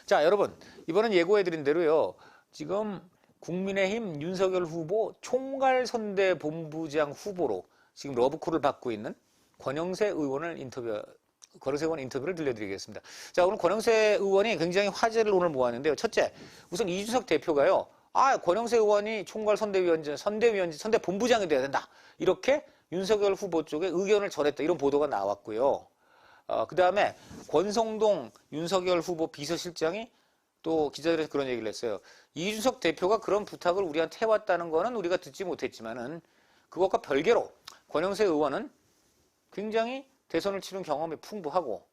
자, 여러분, 이번엔 예고해드린 대로요. 지금 국민의힘 윤석열 후보 총괄선대본부장 후보로 지금 러브콜을 받고 있는 권영세 의원을 권영세 의원 인터뷰를 들려드리겠습니다. 자, 오늘 권영세 의원이 굉장히 화제를 오늘 모았는데요. 첫째, 우선 이준석 대표가요. 권영세 의원이 선대본부장이 돼야 된다. 이렇게 윤석열 후보 쪽에 의견을 전했다. 이런 보도가 나왔고요. 그 다음에 권성동 윤석열 후보 비서실장이 또 기자들에게 그런 얘기를 했어요. 이준석 대표가 그런 부탁을 우리한테 해왔다는 거는 우리가 듣지 못했지만은 그것과 별개로 권영세 의원은 굉장히 대선을 치른 경험이 풍부하고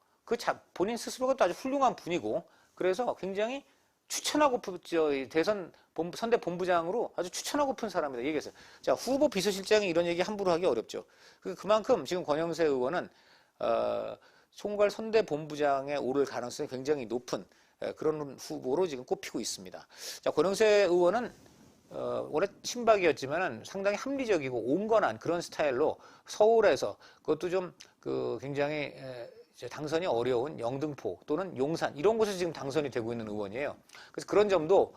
본인 스스로가 또 아주 훌륭한 분이고 그래서 굉장히 대선 선대본부장으로 아주 추천하고픈 사람이다 얘기했어요. 자, 후보 비서실장이 이런 얘기 함부로 하기 어렵죠. 그만큼 지금 권영세 의원은 총괄 선대본부장에 오를 가능성이 굉장히 높은 그런 후보로 지금 꼽히고 있습니다. 자, 권영세 의원은 원래 친박이었지만은 상당히 합리적이고 온건한 그런 스타일로 서울에서 그것도 좀 굉장히 당선이 어려운 영등포 또는 용산 이런 곳에서 지금 당선이 되고 있는 의원이에요. 그래서 그런 점도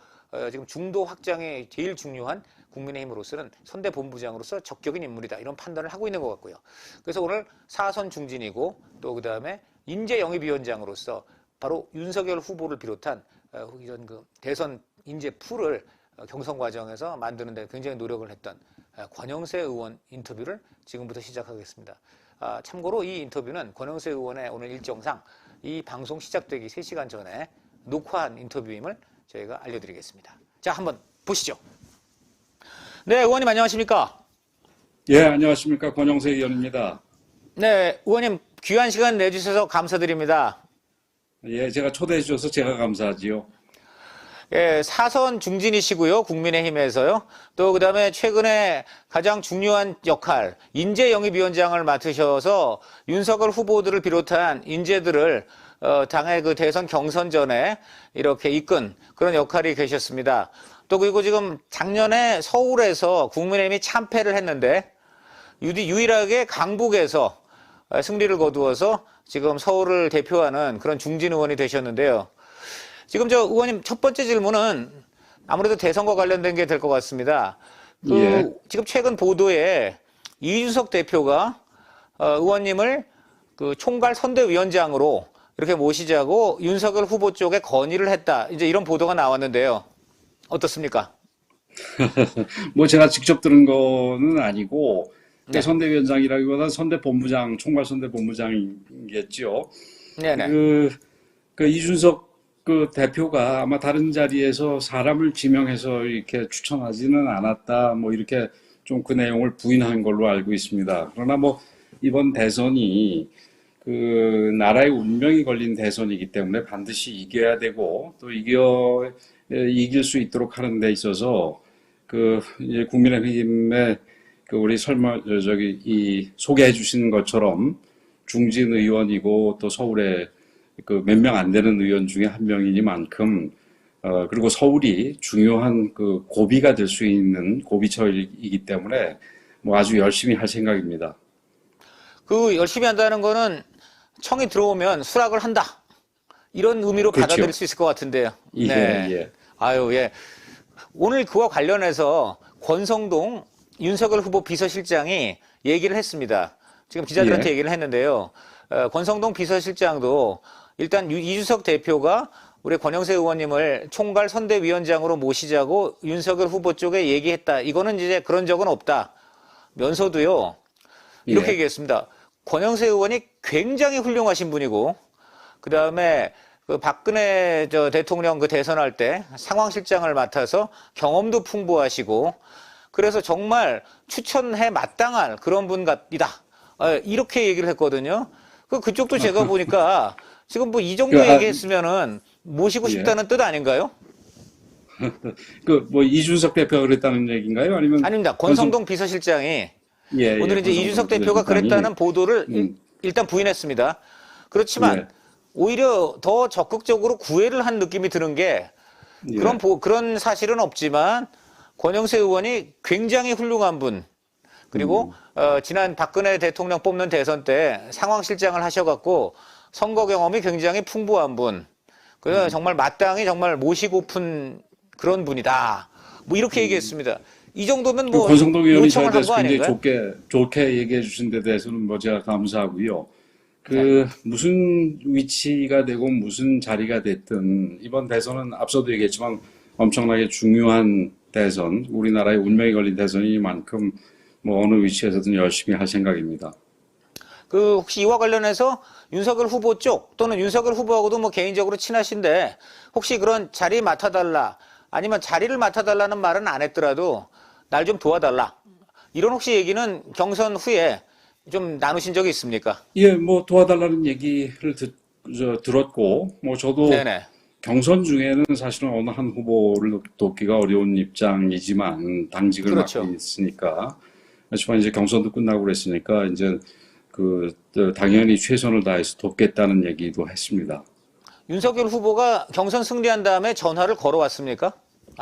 지금 중도 확장에 제일 중요한 국민의힘으로서는 선대본부장으로서 적격인 인물이다 이런 판단을 하고 있는 것 같고요. 그래서 오늘 사선 중진이고 또 그다음에 인재영입위원장으로서 바로 윤석열 후보를 비롯한 이런 대선 인재 풀을 경선 과정에서 만드는 데 굉장히 노력을 했던 권영세 의원 인터뷰를 지금부터 시작하겠습니다. 참고로 이 인터뷰는 권영세 의원의 오늘 일정상 이 방송 시작되기 3시간 전에 녹화한 인터뷰임을 저희가 알려드리겠습니다. 자, 한번 보시죠. 네, 의원님 안녕하십니까? 예, 안녕하십니까. 권영세 의원입니다. 네, 의원님 귀한 시간 내주셔서 감사드립니다. 예, 제가 초대해 주셔서 제가 감사하지요. 예, 사선 중진이시고요. 국민의힘에서요. 또 그다음에 최근에 가장 중요한 역할, 인재영입위원장을 맡으셔서 윤석열 후보들을 비롯한 인재들을 당의 대선 경선 전에 이렇게 이끈 그런 역할이 계셨습니다. 또 그리고 지금 작년에 서울에서 국민의힘이 참패를 했는데 유일하게 강북에서 승리를 거두어서 지금 서울을 대표하는 그런 중진 의원이 되셨는데요. 지금 의원님 첫 번째 질문은 아무래도 대선과 관련된 게 될 것 같습니다. 예. 지금 최근 보도에 이준석 대표가 의원님을 총괄 선대위원장으로 이렇게 모시자고 윤석열 후보 쪽에 건의를 했다. 이제 이런 보도가 나왔는데요. 어떻습니까? 뭐 제가 직접 들은 거는 아니고 네. 선대위원장이라기보다는 선대본부장, 총괄 선대본부장이겠죠. 네네. 이준석 대표가 아마 다른 자리에서 사람을 지명해서 이렇게 추천하지는 않았다. 뭐 이렇게 좀 그 내용을 부인한 걸로 알고 있습니다. 그러나 뭐 이번 대선이 나라의 운명이 걸린 대선이기 때문에 반드시 이겨야 되고 또 이길 수 있도록 하는 데 있어서 이제 국민의힘의 우리 소개해 주신 것처럼 중진 의원이고 또 서울에 몇 명 안 되는 의원 중에 한 명이니만큼 그리고 서울이 중요한 고비가 될 수 있는 고비처이기 때문에 뭐 아주 열심히 할 생각입니다. 열심히 한다는 거는 청이 들어오면 수락을 한다. 이런 의미로 그렇죠. 받아들일 수 있을 것 같은데요. 예, 네. 예. 아유, 예. 오늘 그와 관련해서 권성동 윤석열 후보 비서실장이 얘기를 했습니다. 지금 기자들한테 예. 얘기를 했는데요. 권성동 비서실장도 일단 이준석 대표가 우리 권영세 의원님을 총괄 선대위원장으로 모시자고 윤석열 후보 쪽에 얘기했다. 이거는 이제 그런 적은 없다. 면서도요. 이렇게 예. 얘기했습니다. 권영세 의원이 굉장히 훌륭하신 분이고 그다음에 박근혜 대통령 대선할 때 상황실장을 맡아서 경험도 풍부하시고 그래서 정말 추천해 마땅할 그런 분 같이다. 이렇게 얘기를 했거든요. 그쪽도 제가 보니까 지금 뭐 이 정도 얘기했으면은 모시고 싶다는 뜻 아닌가요? 뭐 이준석 대표가 그랬다는 얘기인가요? 아니면 아닙니다. 권성동 비서실장이 오늘 이제 이준석 대표가 그랬다는 보도를 일단 부인했습니다. 그렇지만 오히려 더 적극적으로 구애를 한 느낌이 드는 게 그런 사실은 없지만 권영세 의원이 굉장히 훌륭한 분 그리고 지난 박근혜 대통령 뽑는 대선 때 상황실장을 하셔갖고 선거 경험이 굉장히 풍부한 분 그래서 정말 마땅히 정말 모시고픈 그런 분이다. 뭐 이렇게 얘기했습니다. 이 정도면 그 뭐 권성동 의원이 저에 요청을 한 거 대해서 굉장히 아닌가요? 좋게 얘기해 주신 데 대해서는 뭐 제가 감사하고요. 네. 그 무슨 위치가 되고 무슨 자리가 됐든 이번 대선은 앞서도 얘기했지만 엄청나게 중요한 대선, 우리나라의 운명이 걸린 대선이니만큼 뭐 어느 위치에서든 열심히 할 생각입니다. 그 혹시 이와 관련해서 윤석열 후보 쪽 또는 윤석열 후보하고도 뭐 개인적으로 친하신데 혹시 그런 자리 맡아달라 아니면 자리를 맡아달라는 말은 안 했더라도 날 좀 도와달라 이런 혹시 얘기는 경선 후에 좀 나누신 적이 있습니까? 예, 뭐 도와달라는 얘기를 들었고, 뭐 저도 네네. 경선 중에는 사실은 어느 한 후보를 돕기가 어려운 입장이지만 당직을 맡고 그렇죠. 있으니까. 하지만 이제 경선도 끝나고 그랬으니까 이제 당연히 최선을 다해서 돕겠다는 얘기도 했습니다. 윤석열 후보가 경선 승리한 다음에 전화를 걸어왔습니까?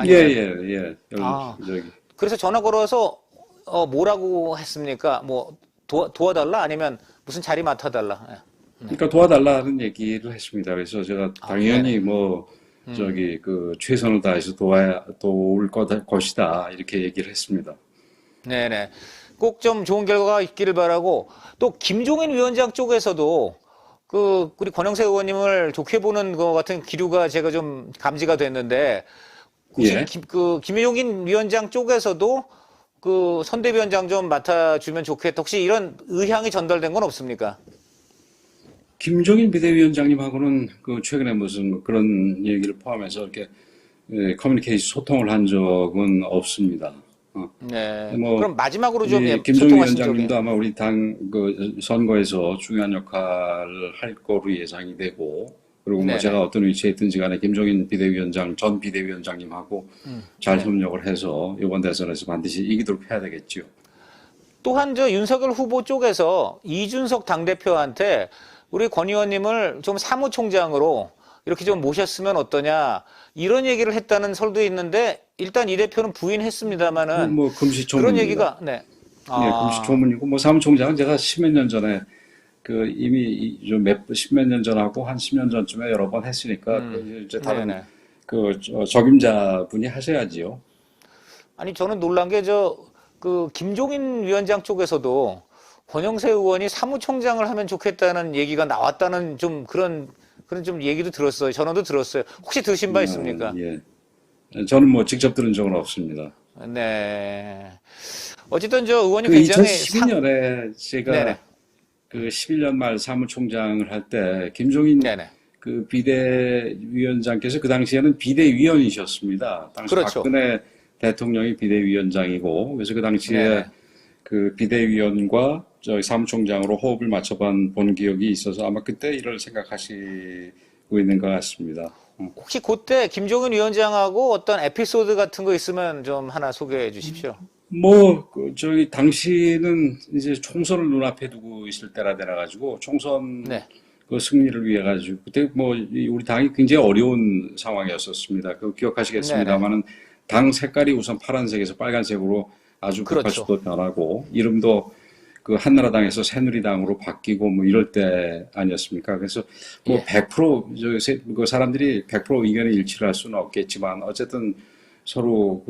예, 아니면 예, 예. 아 저기, 그래서 전화 걸어서 뭐라고 했습니까? 뭐 도와달라 아니면 무슨 자리 맡아달라. 예. 그러니까 도와달라는 얘기를 했습니다. 그래서 제가 당연히 네네. 뭐 최선을 다해서 도울 것이다 이렇게 얘기를 했습니다. 네네. 꼭 좀 좋은 결과가 있기를 바라고 또 김종인 위원장 쪽에서도 그 우리 권영세 의원님을 좋게 보는 것 같은 기류가 제가 좀 감지가 됐는데 혹시 예. 김종인 위원장 쪽에서도 그 선대위원장 좀 맡아주면 좋겠다. 혹시 이런 의향이 전달된 건 없습니까? 김종인 비대위원장님하고는 그 최근에 무슨 그런 얘기를 포함해서 이렇게 커뮤니케이션 소통을 한 적은 없습니다. 네. 뭐 그럼 마지막으로 좀 이 김종인 소통하신 적이. 위원장님도 아마 우리 당 그 선거에서 중요한 역할을 할 거로 예상이 되고 그리고 뭐 제가 네네. 어떤 위치에 있든지 간에 김종인 전 비대위원장님하고 잘 네. 협력을 해서 이번 대선에서 반드시 이기도록 해야 되겠죠. 또한 저 윤석열 후보 쪽에서 이준석 당대표한테 우리 권 의원님을 좀 사무총장으로 이렇게 좀 모셨으면 어떠냐 이런 얘기를 했다는 설도 있는데 일단 이 대표는 그건 부인했습니다마는 뭐 그런 금시초문입니다. 얘기가 네. 예, 아, 금시초문이고 뭐 사무총장은 제가 십몇 년 전에 이미 십몇 년 전하고 한 10년 전쯤에 여러 번 했으니까 이제 다른 네네. 적임자분이 하셔야지요. 아니 저는 놀란 게 그 김종인 위원장 쪽에서도 권영세 의원이 사무총장을 하면 좋겠다는 얘기가 나왔다는 좀 그런 좀 얘기도 들었어요. 전화도 들었어요. 혹시 들으신 바 있습니까? 예. 저는 뭐 직접 들은 적은 없습니다. 네. 어쨌든 저 의원이 그 굉장히 2012년에 네네. 제가 그 11년 말 사무총장을 할 때 김종인 네네. 그 비대위원장께서 그 당시에는 비대위원이셨습니다. 당시 그렇죠. 박근혜 대통령이 비대위원장이고 그래서 그 당시에 네네. 그 비대위원과 저희 사무총장으로 호흡을 맞춰본 기억이 있어서 아마 그때 일을 생각하시고 있는 것 같습니다. 혹시 그때 김종인 위원장하고 어떤 에피소드 같은 거 있으면 좀 하나 소개해 주십시오. 저희 당시는 이제 총선을 눈앞에 두고 있을 때라 되나가지고 총선 네. 그 승리를 위해 가지고 그때 우리 당이 굉장히 어려운 상황이었었습니다. 그 네네. 기억하시겠습니다만은 당 색깔이 우선 파란색에서 빨간색으로 아주 그렇죠. 급할수도 변하고 이름도 그 한나라당에서 새누리당으로 바뀌고 뭐 이럴 때 아니었습니까? 그래서 뭐 예. 100%그 사람들이 100% 의견에 일치를 할 수는 없겠지만 어쨌든 서로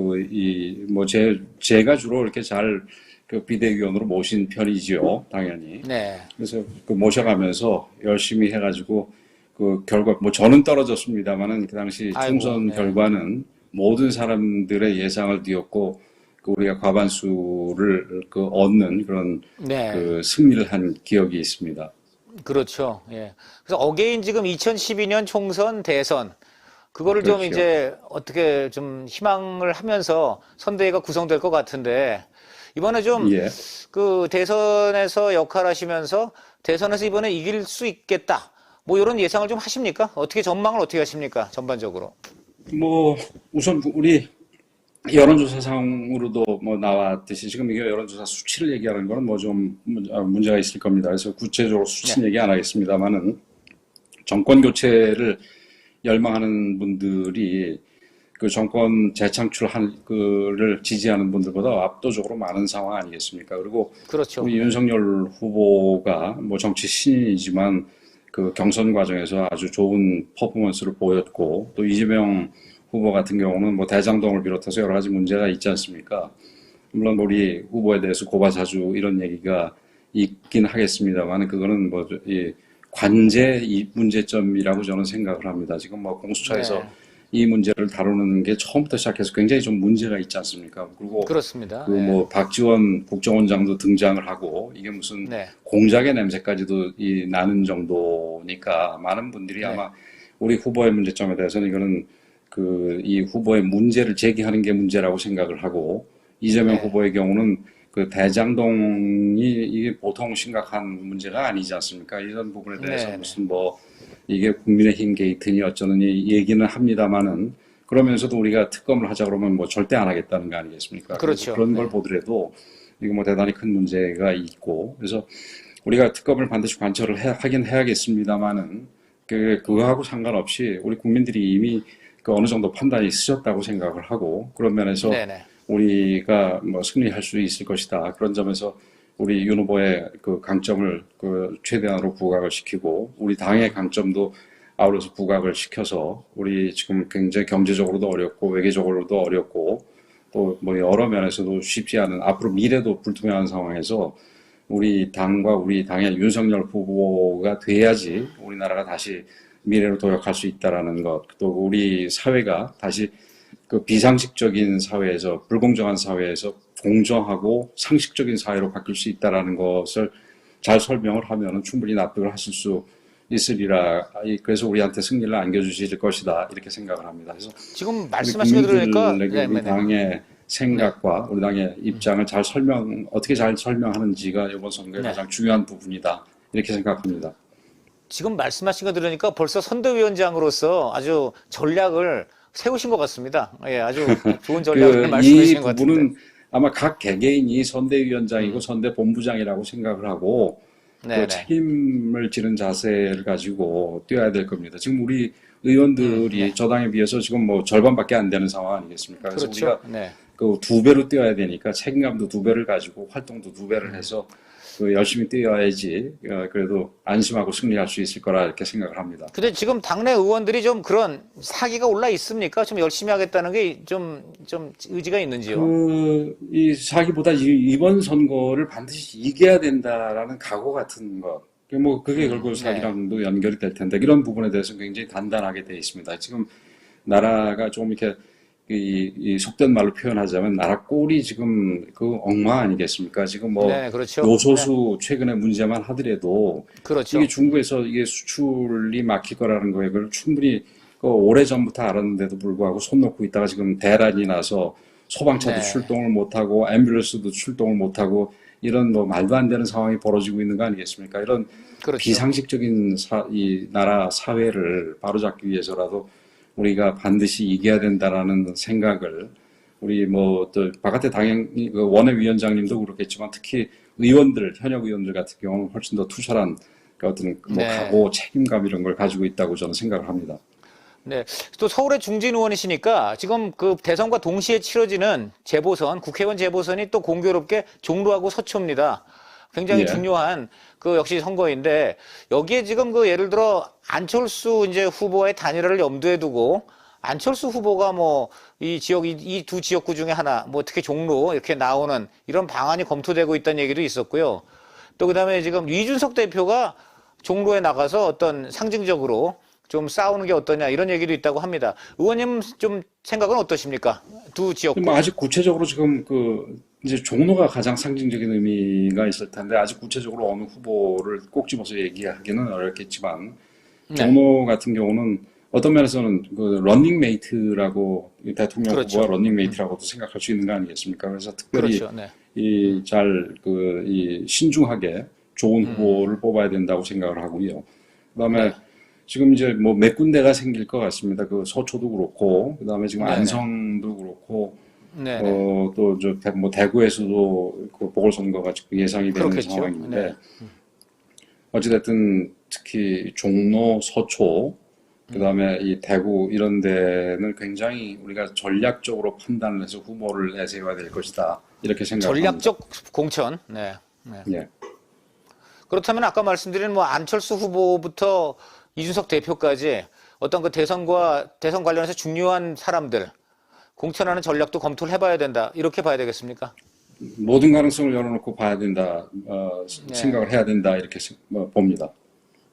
제가 주로 이렇게 잘 그 비대위원으로 모신 편이지요, 당연히. 네. 그래서 그 모셔가면서 열심히 해가지고 그 결과 뭐 저는 떨어졌습니다만은 그 당시 아이고. 총선 네. 결과는 모든 사람들의 예상을 뒤엎고 그 우리가 과반수를 그 얻는 그런 네. 그 승리를 한 기억이 있습니다. 그렇죠. 예. 그래서 어게인 지금 2012년 총선 대선 그거를 좀 그렇죠. 이제 어떻게 좀 희망을 하면서 선대위가 구성될 것 같은데 이번에 좀 예. 그 대선에서 역할하시면서 대선에서 이번에 이길 수 있겠다. 뭐 이런 예상을 좀 하십니까? 어떻게 전망을 어떻게 하십니까? 전반적으로. 뭐 우선 우리 여론조사상으로도 뭐 나왔듯이 지금 이게 여론조사 수치를 얘기하는 거는 뭐 좀 문제가 있을 겁니다. 그래서 구체적으로 네. 수치는 얘기 안 하겠습니다만은 정권 교체를 열망하는 분들이 그 정권 재창출한 그를 지지하는 분들보다 압도적으로 많은 상황 아니겠습니까? 그리고 그렇죠. 우리 예. 윤석열 후보가 뭐 정치 신인이지만 그 경선 과정에서 아주 좋은 퍼포먼스를 보였고, 또 이재명 후보 같은 경우는 뭐 대장동을 비롯해서 여러 가지 문제가 있지 않습니까? 물론 우리 후보에 대해서 고발사주 이런 얘기가 있긴 하겠습니다만, 그거는 뭐 이 관제 이 문제점이라고 저는 생각을 합니다. 지금 뭐 공수처에서 네. 이 문제를 다루는 게 처음부터 시작해서 굉장히 좀 문제가 있지 않습니까? 그리고 그렇습니다. 그 네. 뭐 박지원 국정원장도 등장을 하고 이게 무슨 네. 공작의 냄새까지도 이 나는 정도니까 많은 분들이 네. 아마 우리 후보의 문제점에 대해서는 이거는 그 이 후보의 문제를 제기하는 게 문제라고 생각을 하고 이재명 네. 후보의 경우는 그 대장동이 이게 보통 심각한 문제가 아니지 않습니까? 이런 부분에 대해서 네. 무슨 뭐 이게 국민의힘 게이트니 어쩌느니 얘기는 합니다만은 그러면서도 우리가 특검을 하자 그러면 뭐 절대 안 하겠다는 거 아니겠습니까? 그래서 그렇죠. 그런 걸 네. 보더라도 이거 뭐 대단히 큰 문제가 있고 그래서 우리가 특검을 반드시 관철을 하긴 해야겠습니다만은 그거하고 상관없이 우리 국민들이 이미 그 어느 정도 판단이 있으셨다고 생각을 하고 그런 면에서 네네. 우리가 뭐 승리할 수 있을 것이다. 그런 점에서 우리 윤 후보의 그 강점을 그 최대한으로 부각을 시키고 우리 당의 강점도 아울러서 부각을 시켜서 우리 지금 굉장히 경제적으로도 어렵고 외교적으로도 어렵고 또 뭐 여러 면에서도 쉽지 않은 앞으로 미래도 불투명한 상황에서 우리 당과 우리 당의 윤석열 후보가 돼야지 우리나라가 다시 미래로 도약할 수 있다라는 것, 또 우리 사회가 다시 그 비상식적인 사회에서 불공정한 사회에서 공정하고 상식적인 사회로 바뀔 수 있다라는 것을 잘 설명을 하면은 충분히 납득을 하실 수 있으리라. 그래서 우리한테 승리를 안겨주실 것이다. 이렇게 생각을 합니다. 그래서 지금 우리 말씀하신 거 들으니까 국민들에게 우리 네네네. 당의 네. 생각과 우리 당의 입장을 잘 어떻게 잘 설명하는지가 이번 선거의 네. 가장 중요한 부분이다. 이렇게 생각합니다. 지금 말씀하신 거 들으니까 벌써 선대위원장으로서 아주 전략을 세우신 것 같습니다. 예, 아주 좋은 전략을 말씀해 이 주신 것 같은데. 부분은 아마 각 개개인이 선대위원장이고 음. 선대본부장이라고 생각을 하고 그 네네. 책임을 지는 자세를 가지고 뛰어야 될 겁니다. 지금 우리 의원들이 네. 저당에 비해서 지금 뭐 절반밖에 안 되는 상황 아니겠습니까? 그래서 그렇죠. 우리가 네. 그 두 배로 뛰어야 되니까 책임감도 두 배를 가지고 활동도 두 배를 해서 그 열심히 뛰어야지 그래도 안심하고 승리할 수 있을 거라 이렇게 생각을 합니다. 근데 지금 당내 의원들이 좀 그런 사기가 올라 있습니까? 좀 열심히 하겠다는 게 좀 의지가 있는지요? 이 사기보다 이번 선거를 반드시 이겨야 된다라는 각오 같은 것. 뭐, 그게 결국 네. 사기랑도 연결이 될 텐데, 이런 부분에 대해서 굉장히 단단하게 돼 있습니다. 지금 나라가 좀 이렇게 이 속된 말로 표현하자면 나라 꼴이 지금 그 엉망 아니겠습니까? 지금 뭐 네, 그렇죠. 네. 요소수 최근에 문제만 하더라도 그렇죠. 이게 중국에서 이게 수출이 막힐 거라는 거에 그걸 충분히 그 오래전부터 알았는데도 불구하고 손 놓고 있다가 지금 대란이 나서 소방차도 네. 출동을 못하고 앰뷸런스도 출동을 못하고 이런 뭐 말도 안 되는 상황이 벌어지고 있는 거 아니겠습니까? 이런 그렇죠. 비상식적인 이 나라 사회를 바로잡기 위해서라도 우리가 반드시 이겨야 된다라는 생각을 우리 뭐 또 바깥에 당연히 그 원외위원장님도 그렇겠지만 특히 의원들 현역 의원들 같은 경우는 훨씬 더 투철한 그 어떤 뭐 네. 각오 책임감 이런 걸 가지고 있다고 저는 생각을 합니다. 네. 또 서울의 중진 의원이시니까 지금 그 대선과 동시에 치러지는 재보선, 국회의원 재보선이 또 공교롭게 종로하고 서초입니다. 굉장히 예. 중요한 그 역시 선거인데 여기에 지금 그 예를 들어 안철수 이제 후보의 단일화를 염두에 두고 안철수 후보가 뭐 이 지역 이 두 지역구 중에 하나 뭐 특히 종로 이렇게 나오는 이런 방안이 검토되고 있다는 얘기도 있었고요. 또 그다음에 지금 이준석 대표가 종로에 나가서 어떤 상징적으로 좀 싸우는 게 어떠냐 이런 얘기도 있다고 합니다. 의원님 좀 생각은 어떠십니까? 두 지역구. 뭐 아직 구체적으로 지금 그 이제 종로가 가장 상징적인 의미가 있을 텐데 아직 구체적으로 어느 후보를 꼭 집어서 얘기하기는 어렵겠지만 네. 종로 같은 경우는 어떤 면에서는 그 런닝메이트라고 대통령 그렇죠. 후보가 런닝메이트라고도 생각할 수 있는 거 아니겠습니까? 그래서 특별히 그렇죠. 네. 이 신중하게 좋은 후보를 뽑아야 된다고 생각을 하고요. 그다음에 네. 지금 이제 뭐 몇 군데가 생길 것 같습니다. 그 서초도 그렇고, 그다음에 지금 네네. 안성도 그렇고, 네네. 또 뭐 대구에서도 그 보궐선거가 지금 예상이 되는 그렇겠죠. 상황인데, 네. 어찌됐든 특히 종로, 서초, 그다음에 이 대구 이런 데는 굉장히 우리가 전략적으로 판단을 해서 후보를 내세워야 될 것이다. 이렇게 생각합니다. 전략적 공천. 네. 네. 예. 그렇다면 아까 말씀드린 뭐 안철수 후보부터 이준석 대표까지 어떤 그 대선 관련해서 중요한 사람들 공천하는 전략도 검토를 해봐야 된다. 이렇게 봐야 되겠습니까? 모든 가능성을 열어놓고 봐야 된다, 네. 생각을 해야 된다, 이렇게 봅니다.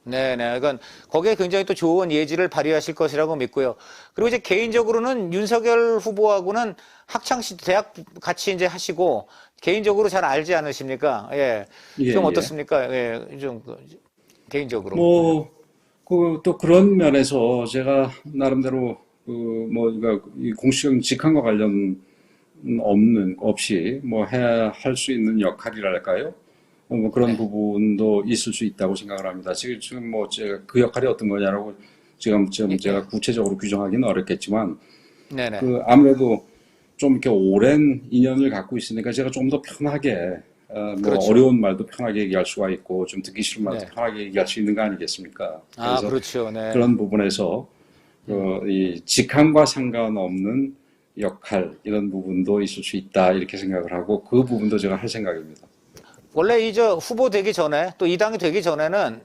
네네. 그러니까 거기에 굉장히 또 좋은 예지를 발휘하실 것이라고 믿고요. 그리고 이제 개인적으로는 윤석열 후보하고는 학창시 대학 같이 이제 하시고 개인적으로 잘 알지 않으십니까? 예. 예, 좀 예. 어떻습니까? 예. 좀 개인적으로. 뭐, 또 그런 면에서 제가 나름대로, 그러니까 이 공식적인 직함과 관련 없이, 할 수 있는 역할이랄까요? 뭐 그런 네. 부분도 있을 수 있다고 생각을 합니다. 지금 제가 그 역할이 어떤 거냐라고 지금 예. 제가 구체적으로 규정하기는 어렵겠지만, 네네. 아무래도 좀 이렇게 오랜 인연을 갖고 있으니까 제가 좀 더 편하게, 그렇죠. 어려운 말도 편하게 얘기할 수가 있고, 좀 듣기 싫은 말도 네. 편하게 얘기할 수 있는 거 아니겠습니까? 아, 그래서 그렇죠. 네. 그런 부분에서, 이 직함과 상관없는 역할, 이런 부분도 있을 수 있다, 이렇게 생각을 하고, 그 부분도 제가 할 생각입니다. 원래 이저 후보 되기 전에 또 이 당이 되기 전에는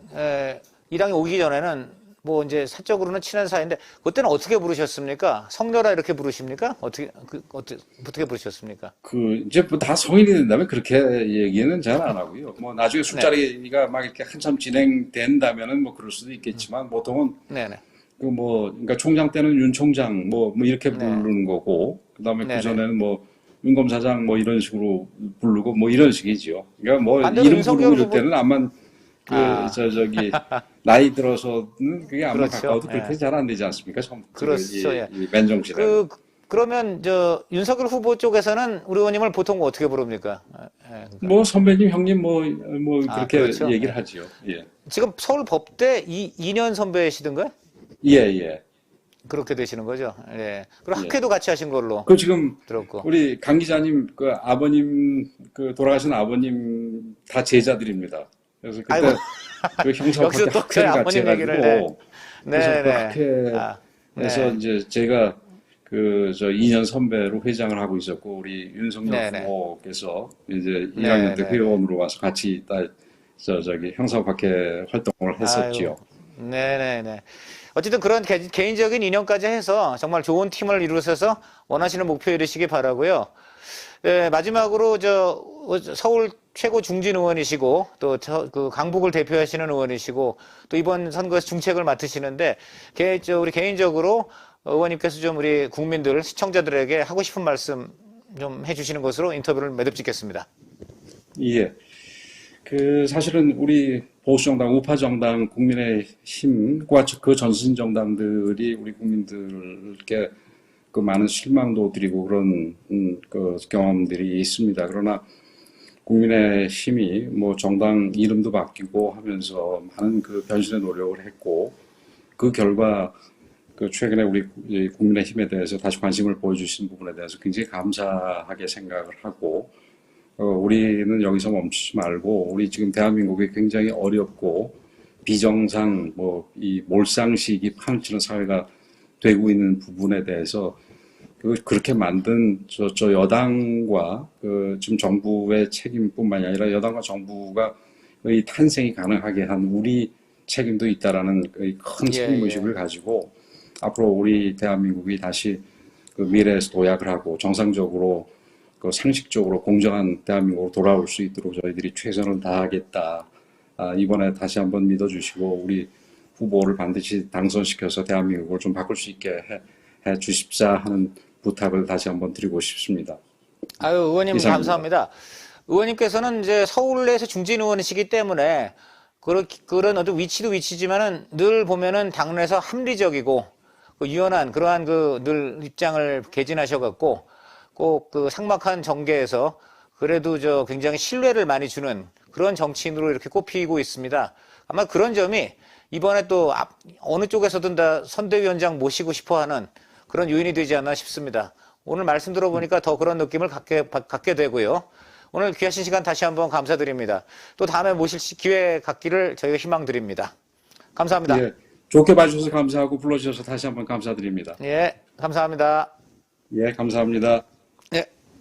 이 당이 오기 전에는 뭐 이제 사적으로는 친한 사이인데 그때는 어떻게 부르셨습니까? 성녀라 이렇게 부르십니까? 어떻게 부르셨습니까? 이제 뭐 다 성인이 된다면 그렇게 얘기는 잘 안 하고요. 뭐 나중에 네. 술자리가 막 이렇게 한참 진행된다면은 뭐 그럴 수도 있겠지만 보통은 네네. 그러니까 총장 때는 윤 총장 뭐 이렇게 네. 부르는 거고, 그다음에 네네. 그전에는 뭐 윤 검사장 뭐 이런 식으로 부르고 뭐 이런 식이죠. 그러니까 뭐 반대로 이름 부르고 윤석열 이럴 후보 때는 아만 아 나이 들어서는 그게 아무리 그렇죠. 가까워도 그렇게 예. 잘 안 되지 않습니까? 그렇죠. 예. 이 맨정신에는. 그러면 저 윤석열 후보 쪽에서는 우리 의원님을 보통 어떻게 부릅니까? 그러니까. 뭐 선배님, 형님 아 그렇게 그렇죠. 얘기를 예. 하지요. 예. 지금 서울 법대 2년 선배시던가요? 예, 예, 그렇게 되시는 거죠. 예. 그리고 예. 학회도 같이 하신 걸로 지금 들었고. 우리 강 기자님 그 아버님 돌아가신 아버님 다 제자들입니다. 그래서 아이고, 그때 그 여기서 형사학회 또 저희 학회를 같이 아버님 얘기를 해. 해가지고 그래서 그 네네. 아, 학회에서 네. 이제 제가 2년 선배로 회장을 하고 있었고 우리 윤석열 네네. 후보께서 이제 1학년 때 네네네. 회원으로 와서 같이 형사학회 활동을 아유, 했었지요. 네네네. 어쨌든 그런 개인적인 인연까지 해서 정말 좋은 팀을 이루셔서 원하시는 목표에 이르시기 바라고요. 네, 마지막으로 서울 최고 중진 의원이시고 또 그 강북을 대표하시는 의원이시고 또 이번 선거에서 중책을 맡으시는데 우리 개인적으로 의원님께서 좀 우리 국민들 시청자들에게 하고 싶은 말씀 좀 해주시는 것으로 인터뷰를 매듭 짓겠습니다. 예. 사실은 우리 보수정당, 우파정당, 국민의힘과 그 전신 정당들이 우리 국민들께 그 많은 실망도 드리고 그런 그 경험들이 있습니다. 그러나 국민의힘이 뭐 정당 이름도 바뀌고 하면서 많은 그 변신의 노력을 했고 그 결과 최근에 우리 국민의힘에 대해서 다시 관심을 보여주신 부분에 대해서 굉장히 감사하게 생각을 하고 우리는 여기서 멈추지 말고 우리 지금 대한민국이 굉장히 어렵고 비정상 이 몰상식이 파묻히는 사회가 되고 있는 부분에 대해서 그렇게 만든 여당과 지금 정부의 책임뿐만이 아니라 여당과 정부가 의 탄생이 가능하게 한 우리 책임도 있다라는 큰 책임의식을 가지고 앞으로 우리 대한민국이 다시 미래에서 도약을 하고 정상적으로 상식적으로 공정한 대한민국으로 돌아올 수 있도록 저희들이 최선을 다하겠다. 이번에 다시 한번 믿어주시고 우리 후보를 반드시 당선시켜서 대한민국을 좀 바꿀 수 있게 해 주십사 하는 부탁을 다시 한번 드리고 싶습니다. 아유, 의원님 이상입니다. 감사합니다. 의원님께서는 이제 서울에서 중진 의원이시기 때문에 그런 어떤 위치도 위치지만은 늘 보면은 당내에서 합리적이고 유연한 그러한 늘 입장을 개진하셔갖고 꼭 삭막한 정계에서 그래도 굉장히 신뢰를 많이 주는 그런 정치인으로 이렇게 꼽히고 있습니다. 아마 그런 점이 이번에 또 어느 쪽에서든 다 선대위원장 모시고 싶어 하는 그런 요인이 되지 않나 싶습니다. 오늘 말씀 들어보니까 더 그런 느낌을 갖게 되고요. 오늘 귀하신 시간 다시 한번 감사드립니다. 또 다음에 모실 기회 갖기를 저희가 희망드립니다. 감사합니다. 예, 좋게 봐주셔서 감사하고 불러주셔서 다시 한번 감사드립니다. 예, 감사합니다. 예, 감사합니다.